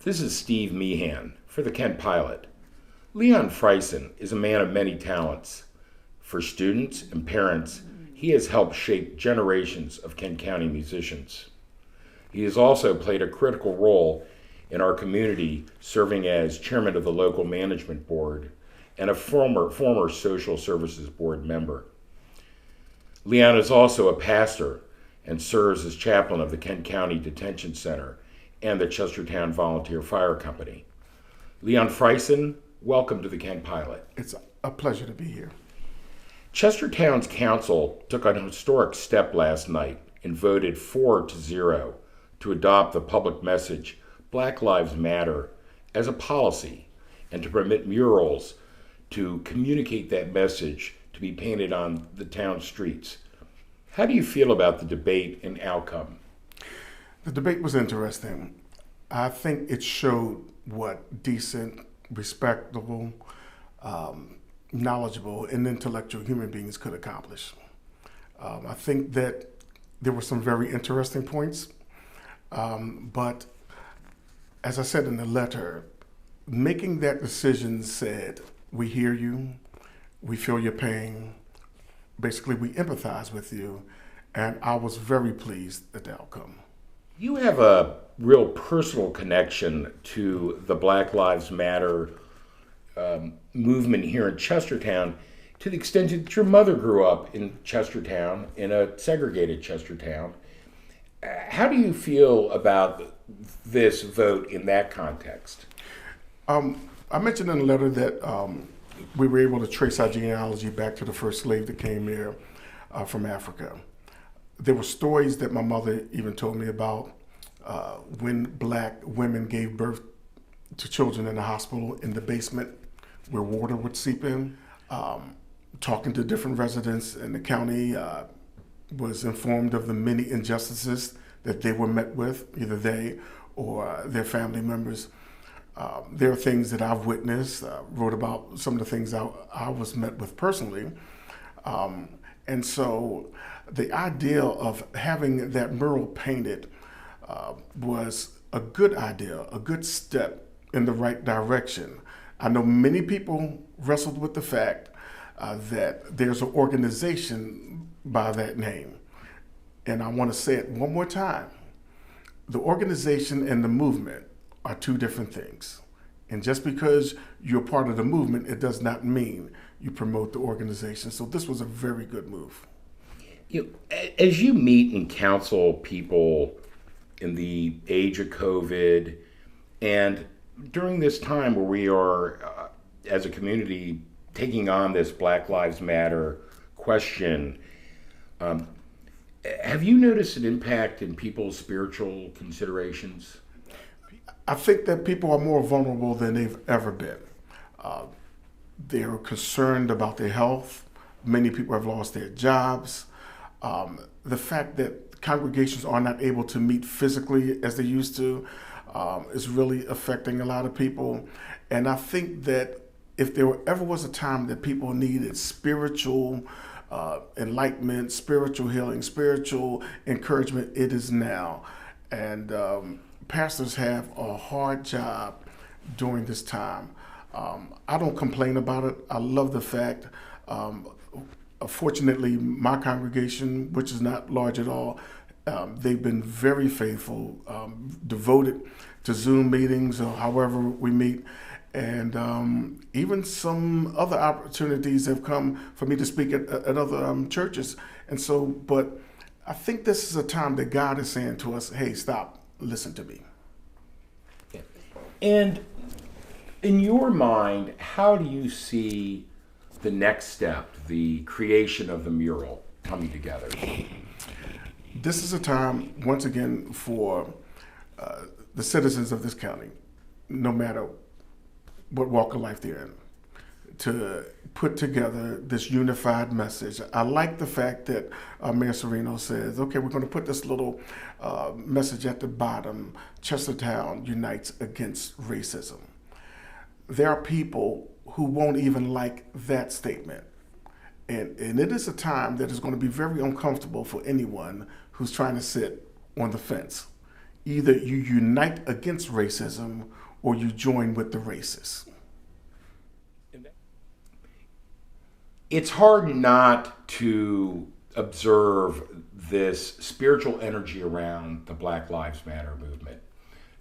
This is Steve Meehan for the Kent Pilot. Leon Friesen is a man of many talents. For students and parents, he has helped shape generations of Kent County musicians. He has also played a critical role in our community, serving as chairman of the local management board and a former social services board member. Leon is also a pastor and serves as chaplain of the Kent County Detention Center and the Chestertown Volunteer Fire Company. Leon Friesen, welcome to the Kent Pilot. It's a pleasure to be here. Chestertown's council took an historic step last night and voted 4-0 to adopt the public message Black Lives Matter as a policy and to permit murals to communicate that message to be painted on the town streets. How do you feel about the debate and outcome? The debate was interesting. I think it showed what decent, respectable, knowledgeable, and intellectual human beings could accomplish. I think that there were some very interesting points, but as I said in the letter, making that decision said, we hear you, we feel your pain, basically we empathize with you, and I was very pleased at the outcome. You have a real personal connection to the Black Lives Matter movement here in Chestertown, to the extent that your mother grew up in Chestertown, in a segregated Chestertown. How do you feel about this vote in that context? I mentioned in the letter that we were able to trace our genealogy back to the first slave that came here from Africa. There were stories that my mother even told me about when black women gave birth to children in the hospital in the basement where water would seep in. Talking to different residents in the county, was informed of the many injustices that they were met with, either they or their family members. There are things that I've witnessed, wrote about some of the things I was met with personally. And so the idea of having that mural painted was a good idea, a good step in the right direction. I know many people wrestled with the fact that there's an organization by that name. And I want to say it one more time. The organization and the movement are two different things. And just because you're part of the movement, it does not mean you promote the organization. So this was a very good move. As you meet and counsel people in the age of COVID, and during this time where we are, as a community, taking on this Black Lives Matter question, have you noticed an impact in people's spiritual considerations? I think that people are more vulnerable than they've ever been. They're concerned about their health. Many people have lost their jobs. The fact that congregations are not able to meet physically as they used to is really affecting a lot of people. And I think that if there ever was a time that people needed spiritual enlightenment, spiritual healing, spiritual encouragement, it is now. And pastors have a hard job during this time. I don't complain about it. I love the fact, fortunately, my congregation, which is not large at all, they've been very faithful, devoted to Zoom meetings or however we meet. And even some other opportunities have come for me to speak at other churches. And so, but I think this is a time that God is saying to us, hey, stop, listen to me. And in your mind, how do you see the next step, the creation of the mural, coming together? This is a time, once again, for the citizens of this county, no matter what walk of life they're in, to put together this unified message. I like the fact that Mayor Serino says, okay, we're going to put this little message at the bottom, Chestertown unites against racism. There are people who won't even like that statement. And it is a time that is going to be very uncomfortable for anyone who's trying to sit on the fence. Either you unite against racism or you join with the racists. It's hard not to observe this spiritual energy around the Black Lives Matter movement.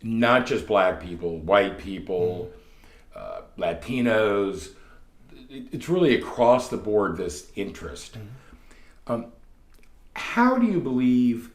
Not just black people, white people, Latinos. It's really across the board, this interest. How do you believe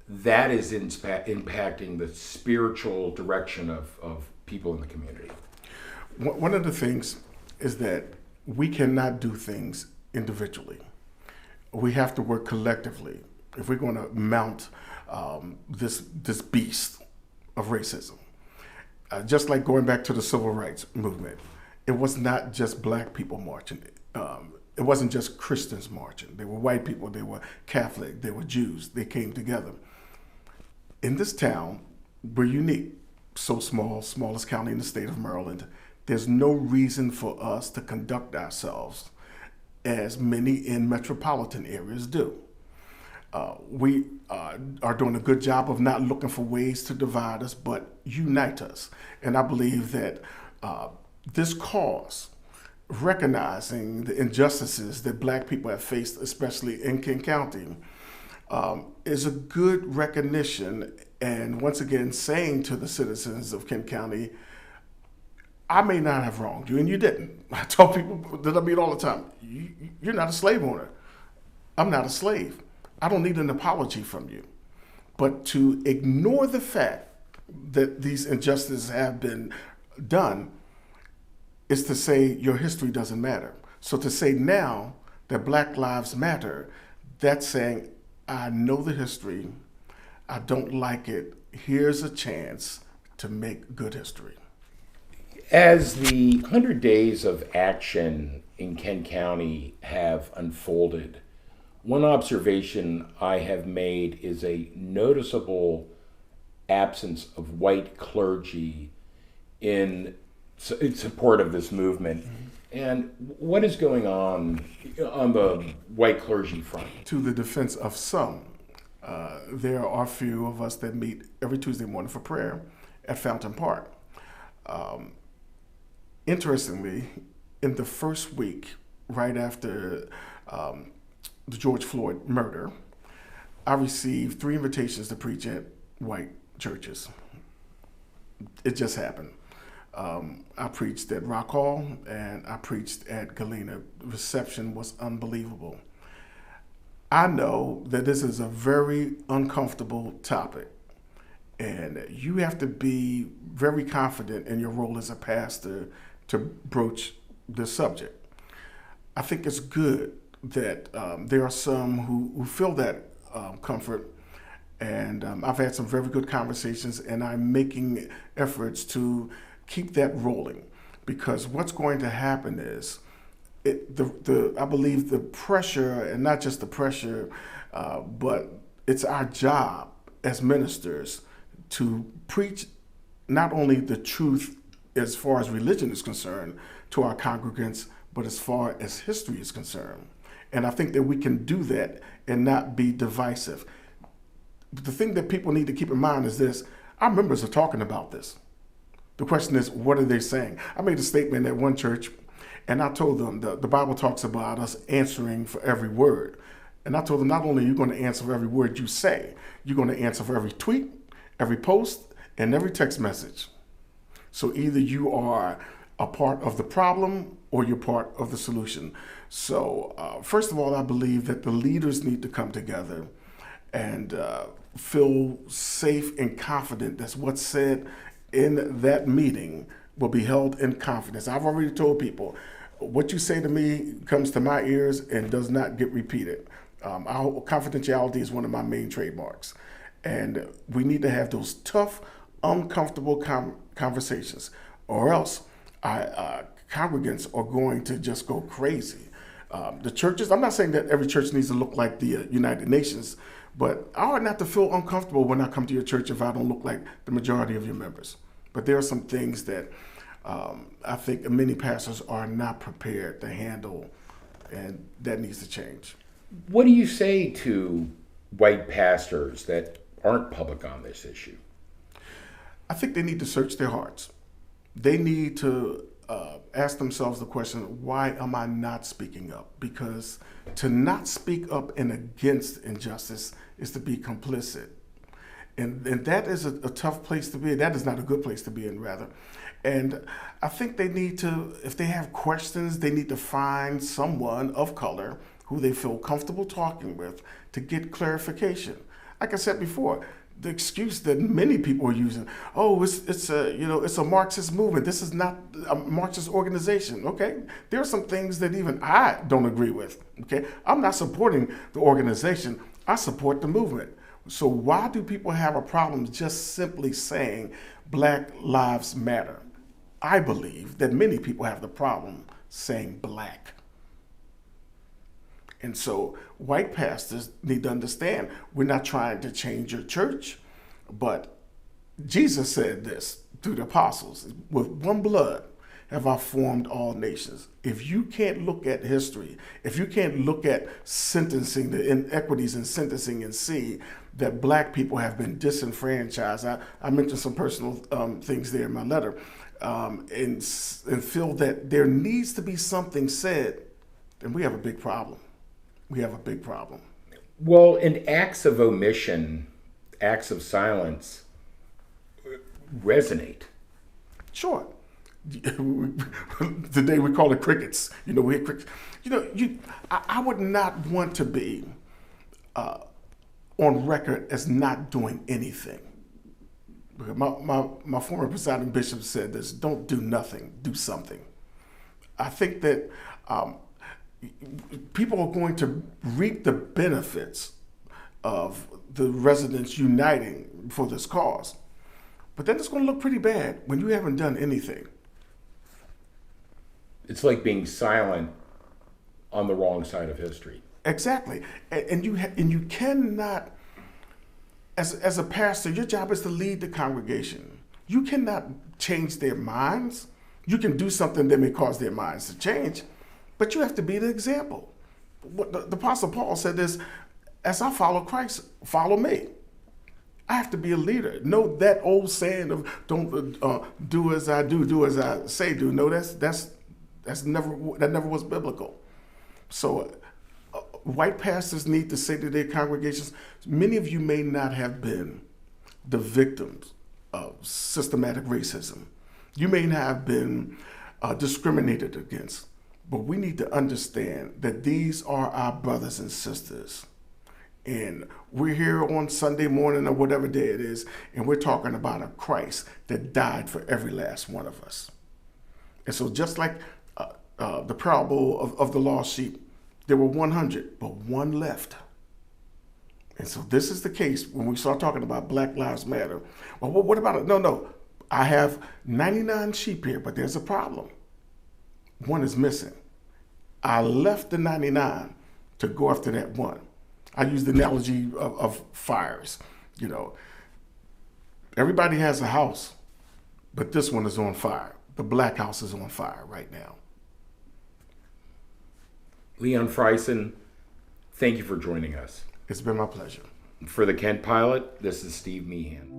that is impacting the spiritual direction of people in the community? One of the things is that we cannot do things individually. We have to work collectively if we're going to mount this beast of racism. Just like going back to the civil rights movement, it was not just black people marching. It wasn't just Christians marching. They were white people, they were Catholic, they were Jews. They came together. In this town, we're unique. So small, smallest county in the state of Maryland. There's no reason for us to conduct ourselves as many in metropolitan areas do. We are doing a good job of not looking for ways to divide us, but unite us. And I believe that this cause, recognizing the injustices that black people have faced, especially in Kent County, is a good recognition. And once again, saying to the citizens of Kent County, I may not have wronged you, and you didn't. I tell people that I meet all the time, you're not a slave owner. I'm not a slave. I don't need an apology from you. But to ignore the fact that these injustices have been done is to say your history doesn't matter. So to say now that Black Lives Matter, that's saying, I know the history, I don't like it, here's a chance to make good history. As the 100 days of action in Kent County have unfolded, one observation I have made is a noticeable absence of white clergy in support of this movement. And what is going on the white clergy front? To the defense of some, there are a few of us that meet every Tuesday morning for prayer at Fountain Park. Interestingly, in the first week, right after the George Floyd murder, I received 3 invitations to preach at white churches. It just happened. I preached at Rock Hall and I preached at Galena. The reception was unbelievable. I know that this is a very uncomfortable topic, and you have to be very confident in your role as a pastor to broach this subject. I think it's good that there are some who feel that comfort, and I've had some very good conversations, and I'm making efforts to keep that rolling, because what's going to happen is I believe the pressure, and not just the pressure, but it's our job as ministers to preach not only the truth as far as religion is concerned to our congregants, but as far as history is concerned. And I think that we can do that and not be divisive. But the thing that people need to keep in mind is this: our members are talking about this. The question is, what are they saying? I made a statement at one church, and I told them the Bible talks about us answering for every word. And I told them, not only are you going to answer for every word you say, you're going to answer for every tweet, every post, and every text message. So either you are a part of the problem or you're part of the solution. So first of all, I believe that the leaders need to come together and feel safe and confident that what's said in that meeting will be held in confidence. I've already told people, what you say to me comes to my ears and does not get repeated. Our confidentiality is one of my main trademarks. And we need to have those tough, uncomfortable conversations, or else congregants are going to just go crazy. The churches, I'm not saying that every church needs to look like the United Nations, but I ought not to feel uncomfortable when I come to your church if I don't look like the majority of your members. But there are some things that I think many pastors are not prepared to handle, and that needs to change. What do you say to white pastors that aren't public on this issue? I think they need to search their hearts. They need to ask themselves the question, why am I not speaking up? Because to not speak up and against injustice is to be complicit. And that is a tough place to be. That is not a good place to be in, rather. And I think they need to, if they have questions, they need to find someone of color who they feel comfortable talking with to get clarification. Like I said before, the excuse that many people are using, oh, it's a Marxist movement. This is not a Marxist organization. Okay, there are some things that even I don't agree with. Okay, I'm not supporting the organization. I support the movement. So why do people have a problem just simply saying Black Lives Matter? I believe that many people have the problem saying black. And so white pastors need to understand, we're not trying to change your church, but Jesus said this through the apostles, with one blood have I formed all nations. If you can't look at history, if you can't look at sentencing, the inequities in sentencing, and see that black people have been disenfranchised, I mentioned some personal things there in my letter, and feel that there needs to be something said, then we have a big problem. We have a big problem. Well, and acts of omission, acts of silence resonate. Sure. Today we call it crickets. We hear crickets. I would not want to be on record as not doing anything. My former presiding bishop said this: don't do nothing, do something. I think that people are going to reap the benefits of the residents uniting for this cause. But then it's going to look pretty bad when you haven't done anything. It's like being silent on the wrong side of history. Exactly. And you cannot, as a pastor, your job is to lead the congregation. You cannot change their minds. You can do something that may cause their minds to change, but you have to be the example. What the Apostle Paul said is, as I follow Christ, follow me. I have to be a leader. No, that old saying of don't do as I do as I say do. No, that never was biblical. So white pastors need to say to their congregations, many of you may not have been the victims of systematic racism. You may not have been discriminated against, but we need to understand that these are our brothers and sisters. And we're here on Sunday morning or whatever day it is, and we're talking about a Christ that died for every last one of us. And so just like the parable of the lost sheep, there were 100, but one left. And so this is the case when we start talking about Black Lives Matter. Well, what about it? No, I have 99 sheep here, but there's a problem. One is missing. I left the 99 to go after that one. I use the analogy of fires. Everybody has a house, but this one is on fire. The black house is on fire right now. Leon Friesen, thank you for joining us. It's been my pleasure. For the Kent Pilot, this is Steve Meehan.